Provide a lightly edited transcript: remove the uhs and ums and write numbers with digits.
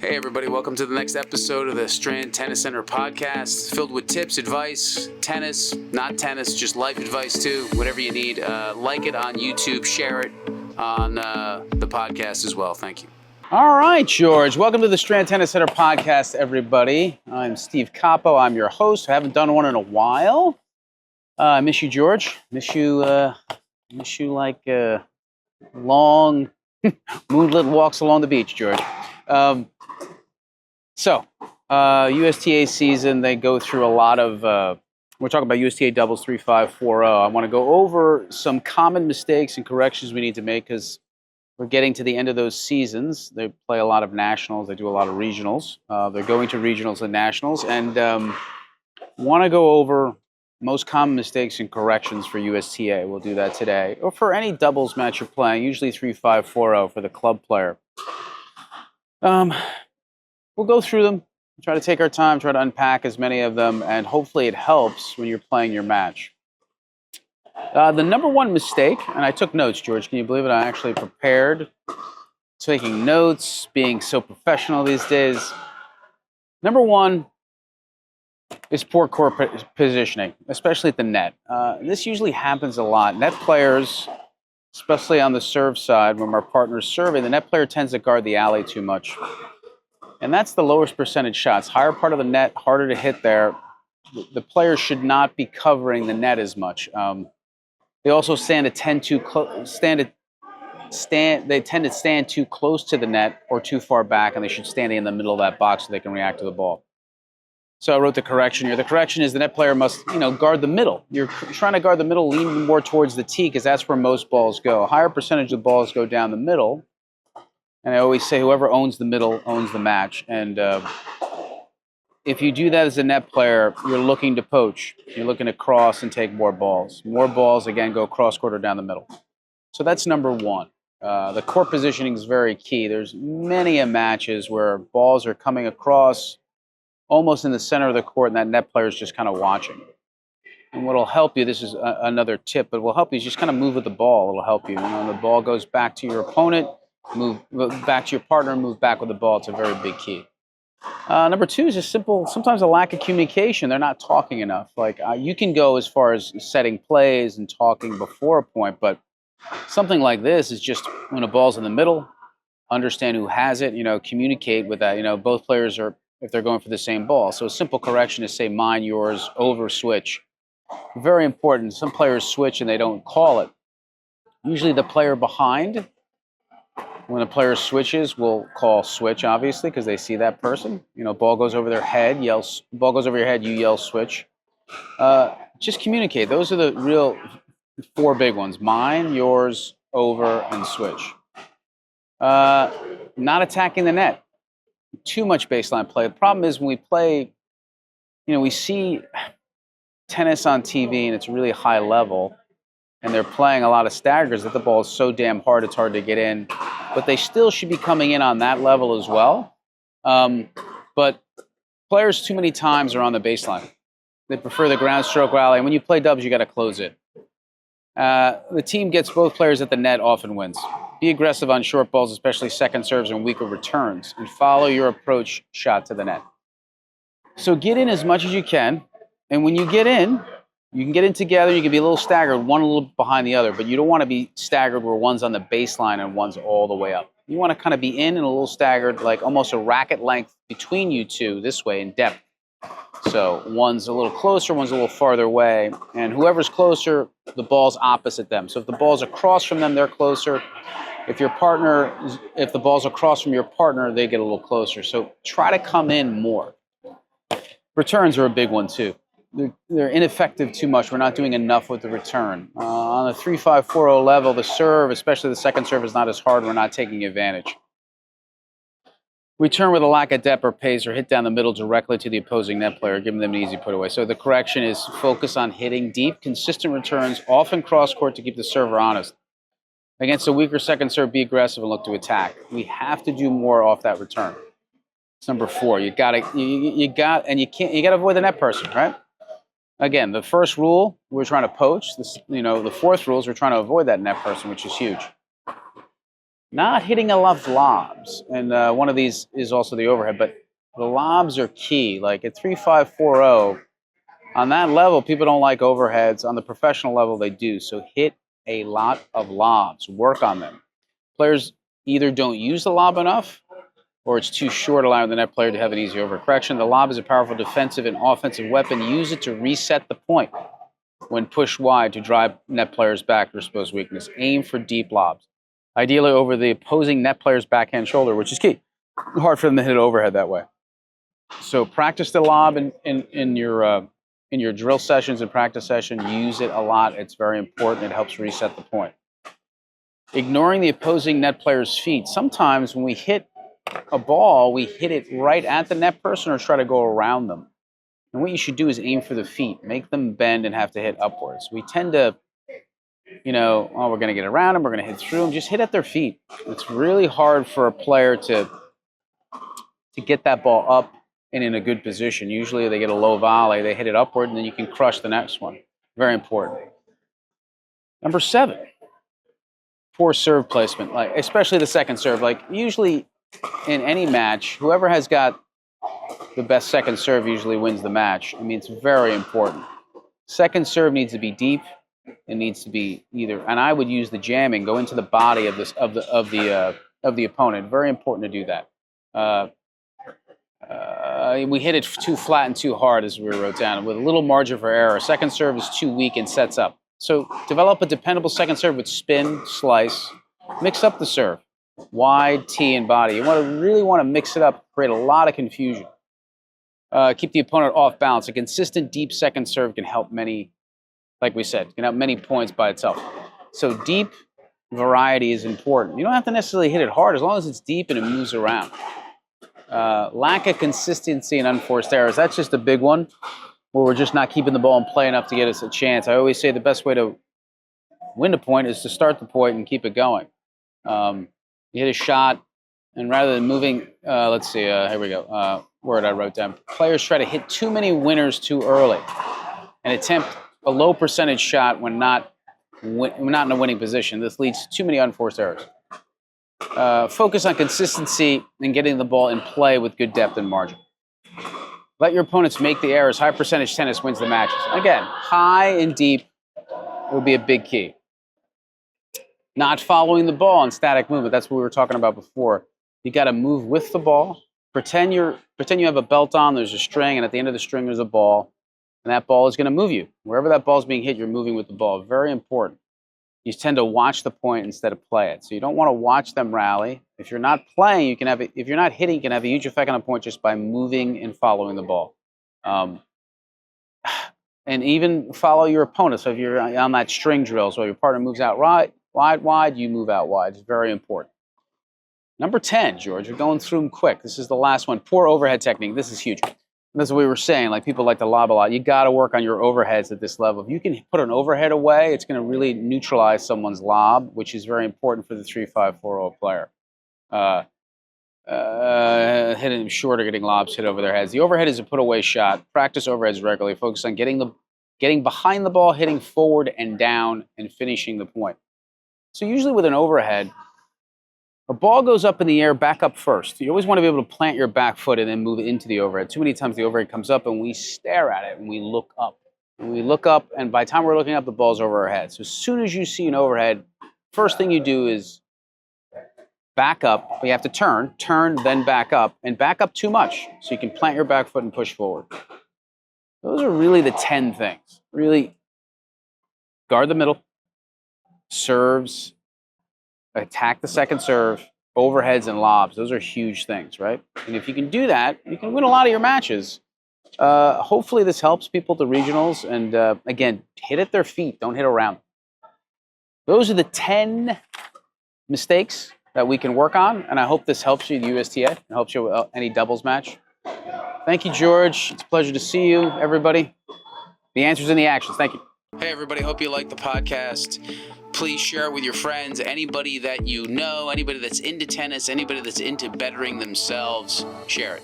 Hey everybody, welcome to the next episode of the Strand Tennis Center podcast, filled with tips, advice, tennis, not tennis, just life advice too, whatever you need. Like it on YouTube, share it on the podcast as well. Thank you. All right, George. Welcome to the Strand Tennis Center podcast, everybody. I'm Steve Capo. I'm your host. I haven't done one in a while. I miss you, George. Miss you like long moonlit walks along the beach, George. USTA season, they go through a lot of, we're talking about USTA doubles 3-5-4-0. I want to go over some common mistakes and corrections we need to make because we're getting to the end of those seasons. They play a lot of nationals. They do a lot of regionals. They're going to regionals and nationals. And want to go over most common mistakes and corrections for USTA. We'll do that today. Or for any doubles match you're playing, usually 3-5-4-0 for the club player. We'll go through them, try to take our time, try to unpack as many of them, and hopefully it helps when you're playing your match. The number one mistake, and I took notes, George, can you believe it? I actually prepared, taking notes, being so professional these days. Number one is poor court positioning, especially at the net. This usually happens a lot. Net players, especially on the serve side, when our partner's serving, the net player tends to guard the alley too much. And that's the lowest percentage shots. Higher part of the net, harder to hit there. The players should not be covering the net as much. They also tend to stand too close to the net or too far back, and they should stand in the middle of that box so they can react to the ball. So I wrote the correction here. The correction is the net player must, guard the middle. You're trying to guard the middle, lean more towards the tee because that's where most balls go. A higher percentage of balls go down the middle. And I always say whoever owns the middle owns the match. And if you do that as a net player, you're looking to poach. You're looking to cross and take more balls. More balls, again, go cross-court or down the middle. So that's number one. The court positioning is very key. There's many matches where balls are coming across almost in the center of the court, and that net player is just kind of watching. And what will help you, this is another tip, but will help you is just kind of move with the ball. It'll help you. When the ball goes back to your opponent, move back to your partner, move back with the ball. It's a very big key. Number two is just simple, sometimes a lack of communication. They're not talking enough. You can go as far as setting plays and talking before a point, but something like this is just when a ball's in the middle, understand who has it, communicate with that. Both players are, if they're going for the same ball. So a simple correction is say mine, yours, over, switch. Very important. Some players switch and they don't call it. Usually the player behind, when a player switches, will call switch, obviously, because they see that person. Ball goes over their head, ball goes over your head, you yell switch. Just communicate. Those are the real four big ones. Mine, yours, over, and switch. Not attacking the net. Too much baseline play. The problem is when we play, we see tennis on TV and it's really high level, and they're playing a lot of staggers that the ball is so damn hard, it's hard to get in. But they still should be coming in on that level as well. But players too many times are on the baseline. They prefer the ground stroke rally. And when you play dubs, you got to close it. The team gets both players at the net often wins. Be aggressive on short balls, especially second serves and weaker returns, and follow your approach shot to the net. So get in as much as you can. And when you get in, you can get in together. You can be a little staggered, one a little behind the other, but you don't want to be staggered where one's on the baseline and one's all the way up. You want to kind of be in and a little staggered, like almost a racket length between you two this way in depth. So one's a little closer, one's a little farther away, and whoever's closer, the ball's opposite them. So if the ball's across from them, they're closer. If the ball's across from your partner, they get a little closer. So try to come in more. Returns are a big one too. They're ineffective too much. We're not doing enough with the return. On the 3-5-4-0 level, the serve, especially the second serve, is not as hard. We're not taking advantage. Return with a lack of depth or pace or hit down the middle directly to the opposing net player, giving them an easy put away. So the correction is focus on hitting deep, consistent returns, often cross-court to keep the server honest. Against a weaker second serve, be aggressive and look to attack. We have to do more off that return. It's number four. You got to avoid the net person, right? Again, the first rule, we're trying to poach. The fourth rule is we're trying to avoid that net person, which is huge. not hitting a lot of lobs. And one of these is also the overhead, but the lobs are key. Like at 3.540, on that level, people don't like overheads. On the professional level, they do. So hit a lot of lobs. Work on them. Players either don't use the lob enough, or it's too short, allowing the net player to have an easy overcorrection. The lob is a powerful defensive and offensive weapon. Use it to reset the point when pushed wide to drive net players back to expose weakness. Aim for deep lobs, ideally over the opposing net player's backhand shoulder, which is key. Hard for them to hit it overhead that way. So practice the lob in your drill sessions and practice session. Use it a lot. It's very important. It helps reset the point. Ignoring the opposing net player's feet. Sometimes when we hit a ball, we hit it right at the net person or try to go around them. And what you should do is aim for the feet. Make them bend and have to hit upwards. We tend to, we're going to get around them, we're going to hit through them. Just hit at their feet. It's really hard for a player to get that ball up and in a good position. Usually they get a low volley, they hit it upward, and then you can crush the next one. Very important. Number 7, poor serve placement, like especially the second serve. Like usually in any match, whoever has got the best second serve usually wins the match. I mean, it's very important. Second serve needs to be deep. It needs to be either, and I would use the jamming, go into the body of the opponent. Very important to do that. We hit it too flat and too hard, as we wrote down, with a little margin for error. Second serve is too weak and sets up. So develop a dependable second serve with spin, slice, mix up the serve, wide, tee, and body. You really want to mix it up, create a lot of confusion. Keep the opponent off balance. A consistent deep second serve can help many, like we said, can help many points by itself. So deep variety is important. You don't have to necessarily hit it hard as long as it's deep and it moves around. Lack of consistency and unforced errors. That's just a big one where we're just not keeping the ball in play enough to get us a chance. I always say the best way to win a point is to start the point and keep it going. You hit a shot, and rather than moving, here we go. Word I wrote down. Players try to hit too many winners too early and attempt a low percentage shot when not in a winning position. This leads to too many unforced errors. Focus on consistency and getting the ball in play with good depth and margin. Let your opponents make the errors. High percentage tennis wins the matches. Again, high and deep will be a big key. Not following the ball in static movement. That's what we were talking about before. You got to move with the ball. Pretend you have a belt on. There's a string, and at the end of the string there's a ball, and that ball is going to move you. Wherever that ball is being hit, you're moving with the ball. Very important. You tend to watch the point instead of play it. So you don't want to watch them rally. If you're not playing, if you're not hitting, you can have a huge effect on a point just by moving and following the ball. And even follow your opponent. So if you're on that string drill, so your partner moves out wide, you move out wide. It's very important. Number 10, George, we're going through them quick. This is the last one. Poor overhead technique. This is huge. That's what we were saying. Like people like to lob a lot. You got to work on your overheads at this level. If you can put an overhead away, it's going to really neutralize someone's lob, which is very important for the 3.540 player. Hitting them short or getting lobs hit over their heads. The overhead is a put away shot. Practice overheads regularly. Focus on getting behind the ball, hitting forward and down, and finishing the point. So usually with an overhead, a ball goes up in the air, back up first. You always want to be able to plant your back foot and then move into the overhead. Too many times the overhead comes up and we stare at it and we look up. And we look up, and by the time we're looking up, the ball's over our head. So as soon as you see an overhead, first thing you do is back up. You have to turn, then back up, and back up too much so you can plant your back foot and push forward. Those are really the 10 things. Really guard the middle, serves, attack the second serve, overheads, and lobs. Those are huge things, right? And if you can do that, you can win a lot of your matches. Hopefully this helps people at the regionals. And again, hit at their feet. Don't hit around. Those are the 10 mistakes that we can work on. And I hope this helps you, the USTA, and helps you with any doubles match. Thank you, George. It's a pleasure to see you, everybody. The answers and the actions. Thank you. Hey, everybody. Hope you like the podcast. Please share it with your friends, anybody that you know, anybody that's into tennis, anybody that's into bettering themselves. Share it.